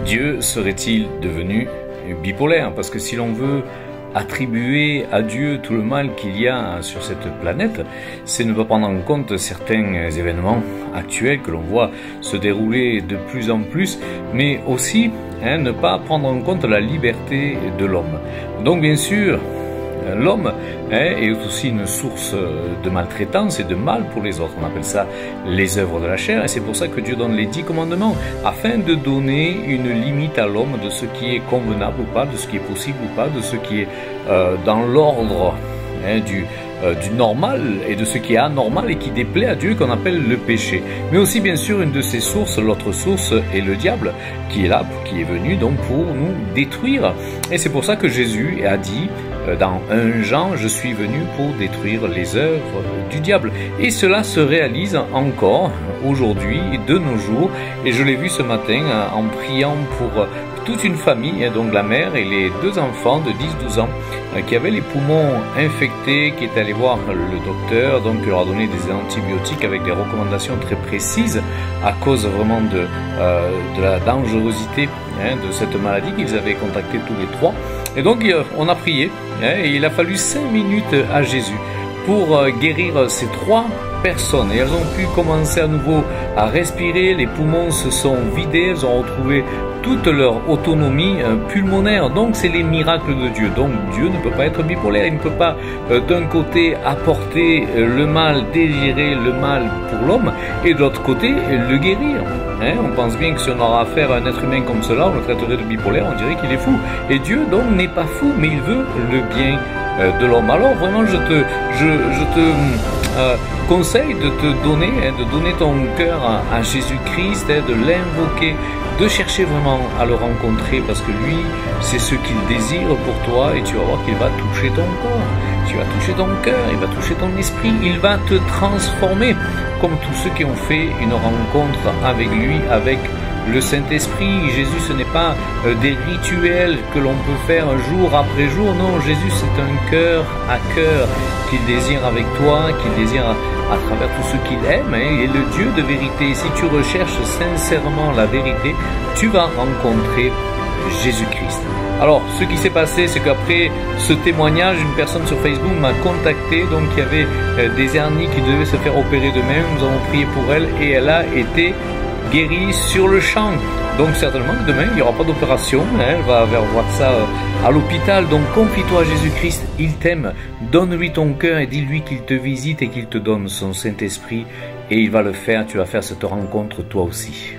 Dieu serait-il devenu bipolaire? Parce que si l'on veut attribuer à Dieu tout le mal qu'il y a sur cette planète, c'est ne pas prendre en compte certains événements actuels que l'on voit se dérouler de plus en plus, mais aussi ne pas prendre en compte la liberté de l'homme. Donc bien sûr, l'homme est aussi une source de maltraitance et de mal pour les autres. On appelle ça les œuvres de la chair, et c'est pour ça que Dieu donne les 10 commandements, afin de donner une limite à l'homme de ce qui est convenable ou pas, de ce qui est possible ou pas, de ce qui est dans l'ordre du normal et de ce qui est anormal et qui déplaît à Dieu, qu'on appelle le péché. Mais aussi bien sûr une de ces sources, l'autre source est le diable, qui est là, qui est venu donc pour nous détruire. Et c'est pour ça que Jésus a dit dans 1 Jean, je suis venu pour détruire les œuvres du diable. Et cela se réalise encore aujourd'hui, de nos jours, et je l'ai vu ce matin en priant pour toute une famille, donc la mère et les 2 enfants de 10-12 ans qui avaient les poumons infectés, qui est allé voir le docteur, donc il leur a donné des antibiotiques avec des recommandations très précises à cause vraiment de la dangerosité de cette maladie qu'ils avaient contractée tous les 3. Et donc on a prié, et il a fallu 5 minutes à Jésus pour guérir ces 3 personnes, et elles ont pu commencer à nouveau à respirer, les poumons se sont vidés, elles ont retrouvé toute leur autonomie pulmonaire. Donc c'est les miracles de Dieu. Donc Dieu ne peut pas être bipolaire, il ne peut pas d'un côté apporter le mal, désirer le mal pour l'homme, et de l'autre côté le guérir. On pense bien que si on aura affaire à un être humain comme cela, on le traiterait de bipolaire, on dirait qu'il est fou. Et Dieu donc n'est pas fou, mais il veut le bien de l'homme. Alors vraiment je te conseille de te donner, de donner ton cœur à Jésus-Christ, de l'invoquer, de chercher vraiment à le rencontrer, parce que lui, c'est ce qu'il désire pour toi, et tu vas voir qu'il va toucher ton corps, tu vas toucher ton cœur, il va toucher ton esprit, il va te transformer, comme tous ceux qui ont fait une rencontre avec lui, avec le Saint-Esprit. Jésus, ce n'est pas des rituels que l'on peut faire jour après jour, non, Jésus c'est un cœur à cœur qu'il désire avec toi, qu'il désire à travers tout ce qu'il aime, et le Dieu de vérité. Si tu recherches sincèrement la vérité, tu vas rencontrer Jésus-Christ. Alors, ce qui s'est passé, c'est qu'après ce témoignage, une personne sur Facebook m'a contacté, donc il y avait des hernies qui devaient se faire opérer demain. Nous avons prié pour elle et elle a été guérie sur le champ. Donc certainement que demain il n'y aura pas d'opération, elle va voir ça à l'hôpital. Donc confie-toi à Jésus-Christ, il t'aime, donne-lui ton cœur et dis-lui qu'il te visite et qu'il te donne son Saint-Esprit, et il va le faire, tu vas faire cette rencontre toi aussi.